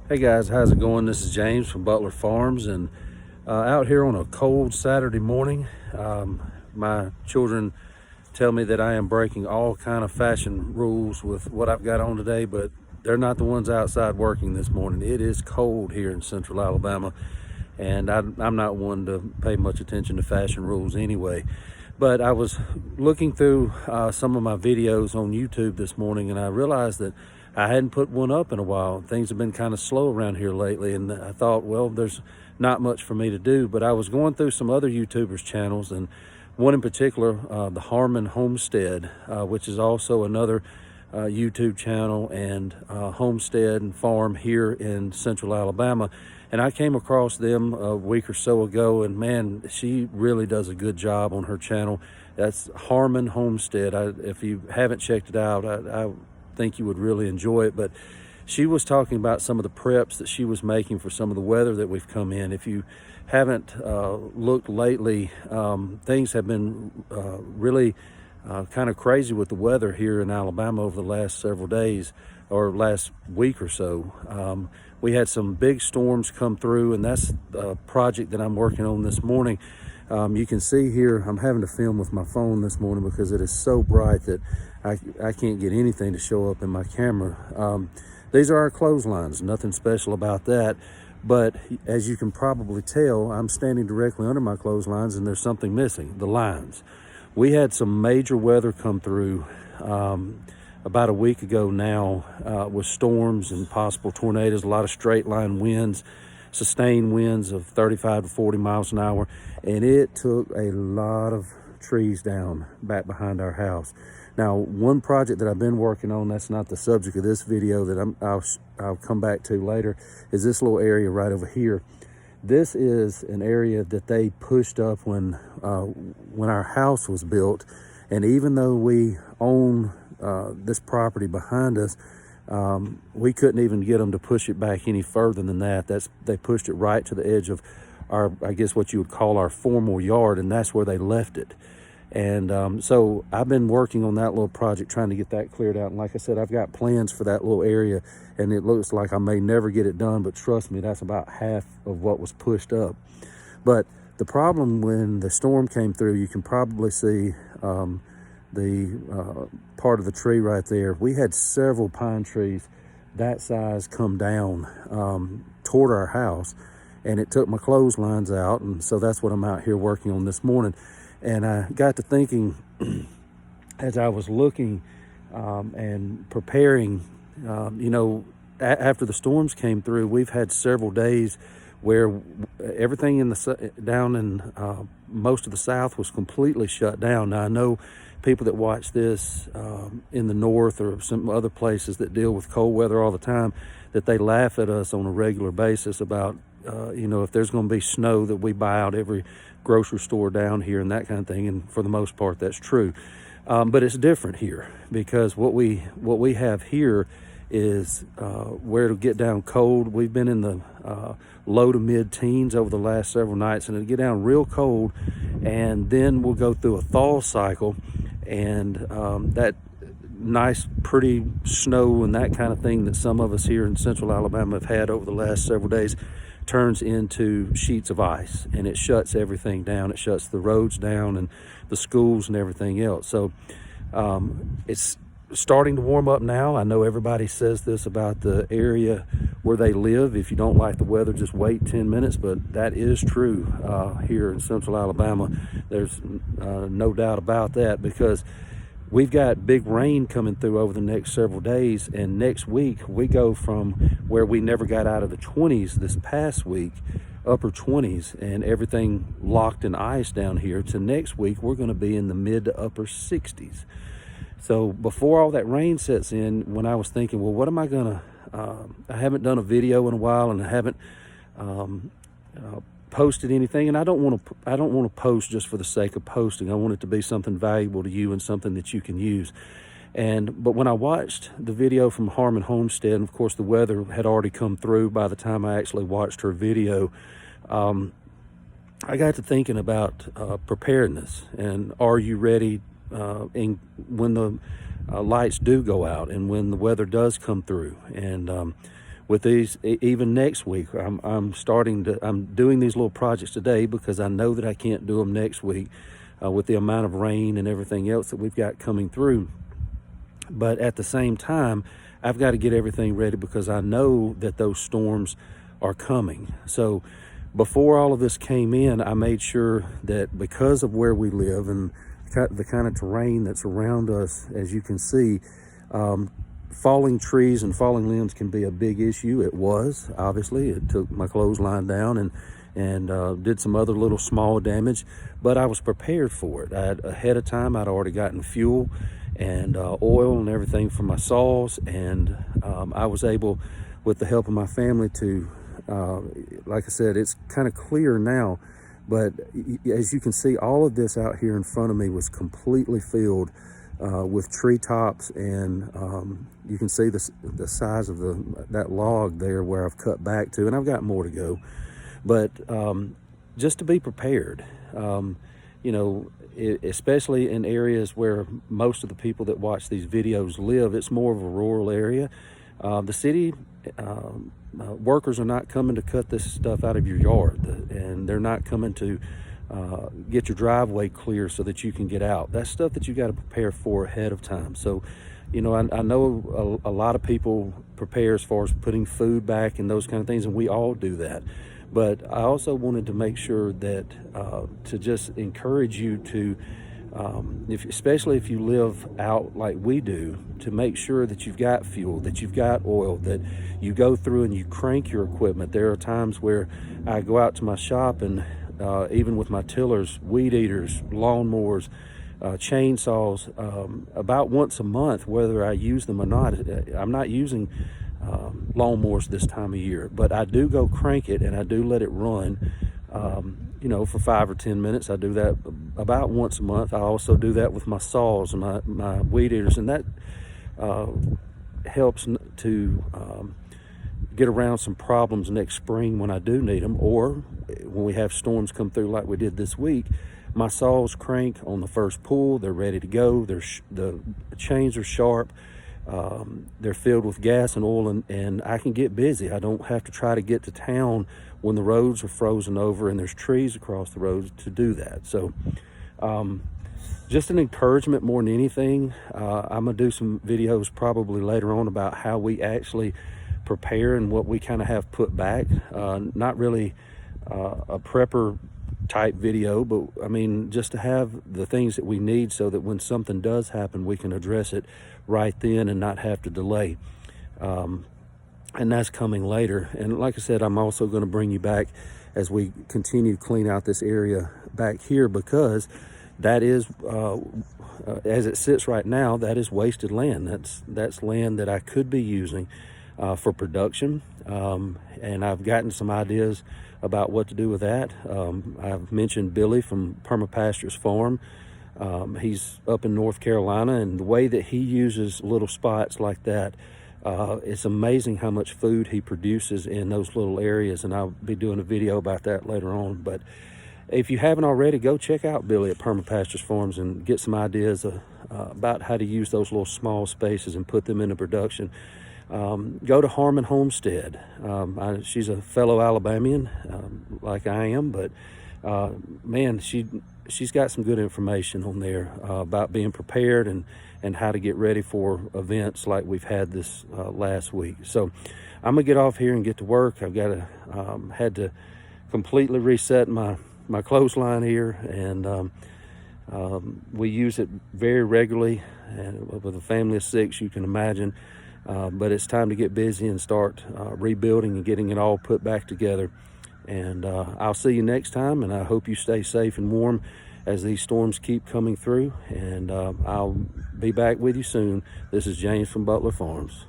Hey guys, how's it going? This is James from Butler Farms, and out here on a cold Saturday morning. My children tell me that I am breaking all kind of fashion rules with what I've got on today, but they're not the ones outside working this morning. It is cold here in central Alabama, and I'm not one to pay much attention to fashion rules anyway. But I was looking through some of my videos on YouTube this morning, and I realized that I hadn't put one up in a while. Things have been kind of slow around here lately, and I thought, well, there's not much for me to do. But I was going through some other YouTubers' channels, and one in particular, the Harmon Homestead, which is also another YouTube channel and homestead and farm here in central Alabama. And I came across them a week or so ago, and man, she really does a good job on her channel. That's Harmon Homestead. If you haven't checked it out, I think you would really enjoy it. But she was talking about some of the preps that she was making for some of the weather that we've come in. If you haven't looked lately, things have been really kind of crazy with the weather here in Alabama over the last several days or last week or so. We had some big storms come through, and that's the project that I'm working on this morning. You can see here, I'm having to film with my phone this morning because it is so bright that I can't get anything to show up in my camera. These are our clotheslines, nothing special about that. But as you can probably tell, I'm standing directly under my clotheslines and there's something missing, the lines. We had some major weather come through about a week ago now with storms and possible tornadoes, a lot of straight line winds, sustained winds of 35 to 40 miles an hour. And it took a lot of trees down back behind our house. Now, one project that I've been working on, that's not the subject of this video that I'll come back to later, is this little area right over here. This is an area that they pushed up when our house was built. And even though we own this property behind us, we couldn't even get them to push it back any further than that. They pushed it right to the edge of our, I guess what you would call our formal yard, and that's where they left it. And so I've been working on that little project, trying to get that cleared out. And like I said, I've got plans for that little area, and it looks like I may never get it done, but trust me, that's about half of what was pushed up. But the problem when the storm came through, you can probably see the part of the tree right there. We had several pine trees that size come down toward our house, and it took my clotheslines out. And so that's what I'm out here working on this morning. And I got to thinking as I was looking and preparing, after the storms came through, we've had several days where everything down in most of the South was completely shut down. Now, I know people that watch this in the North or some other places that deal with cold weather all the time, that they laugh at us on a regular basis about, if there's going to be snow, that we buy out every grocery store down here and that kind of thing. And for the most part, that's true. But it's different here because what we have here is where it'll get down cold. We've been in the low to mid teens over the last several nights, and it'll get down real cold, and then we'll go through a thaw cycle, and that nice pretty snow and that kind of thing that some of us here in central Alabama have had over the last several days turns into sheets of ice, and it shuts everything down. It shuts the roads down and the schools and everything else. So it's starting to warm up now. I know everybody says this about the area where they live. If you don't like the weather, just wait 10 minutes. But that is true here in central Alabama. There's no doubt about that, because we've got big rain coming through over the next several days. And next week, we go from where we never got out of the 20s this past week, upper 20s, and everything locked in ice down here, to next week, we're going to be in the mid to upper 60s. So before all that rain sets in, when I was thinking, well, what am I going to, I haven't done a video in a while, and I haven't posted anything, and I don't want to post just for the sake of posting. I want it to be something valuable to you and something that you can use. But when I watched the video from Harmon Homestead, and of course the weather had already come through by the time I actually watched her video, I got to thinking about preparedness, and are you ready when the lights do go out and when the weather does come through. And with these, even next week, I'm doing these little projects today because I know that I can't do them next week with the amount of rain and everything else that we've got coming through. But at the same time, I've got to get everything ready because I know that those storms are coming. So before all of this came in, I made sure that because of where we live and the kind of terrain that's around us, as you can see, falling trees and falling limbs can be a big issue. It was, obviously. It took my clothesline down and did some other little small damage, but I was prepared for it. Ahead of time, I'd already gotten fuel and oil and everything for my saws, and I was able, with the help of my family, to like I said, it's kind of clear now, but as you can see, all of this out here in front of me was completely filled with treetops, and you can see the size of that log there where I've cut back to, and I've got more to go. But just to be prepared, you know, especially in areas where most of the people that watch these videos live, it's more of a rural area. The city workers are not coming to cut this stuff out of your yard, and they're not coming to get your driveway clear so that you can get out. That's stuff that you got to prepare for ahead of time. So, you know, I know a lot of people prepare as far as putting food back and those kind of things, and we all do that. But I also wanted to make sure that to just encourage you to, especially if you live out like we do, to make sure that you've got fuel, that you've got oil, that you go through and you crank your equipment. There are times where I go out to my shop and even with my tillers, weed eaters, lawnmowers, chainsaws, about once a month, whether I use them or not. I'm not using lawnmowers this time of year, but I do go crank it and I do let it run, you know, for 5 or 10 minutes. I do that about once a month. I also do that with my saws and my weed eaters, and that helps to get around some problems next spring when I do need them, or when we have storms come through like we did this week. My saws crank on the first pull. They're ready to go. The chains are sharp. They're filled with gas and oil, and I can get busy. I don't have to try to get to town when the roads are frozen over and there's trees across the roads to do that. So just an encouragement more than anything. I'm gonna do some videos probably later on about how we actually prepare and what we kind of have put back. Not really a prepper type video, but I mean, just to have the things that we need so that when something does happen, we can address it right then and not have to delay. And that's coming later. And like I said, I'm also going to bring you back as we continue to clean out this area back here, because that is, as it sits right now, that is wasted land. That's land that I could be using for production. And I've gotten some ideas about what to do with that. I've mentioned Billy from Permapastures Farm. He's up in North Carolina, and the way that he uses little spots like that, it's amazing how much food he produces in those little areas, and I'll be doing a video about that later on. But if you haven't already, go check out Billy at Permapastures Farms and get some ideas about how to use those little small spaces and put them into production. Go to Harmon Homestead. She's a fellow Alabamian, like I am, but man, she's got some good information on there about being prepared and how to get ready for events like we've had this last week. So I'm gonna get off here and get to work. I've got to had to completely reset my clothesline here, and we use it very regularly, and with a family of 6, you can imagine. But it's time to get busy and start rebuilding and getting it all put back together. And I'll see you next time, and I hope you stay safe and warm as these storms keep coming through. And I'll be back with you soon. This is James from Butler Farms.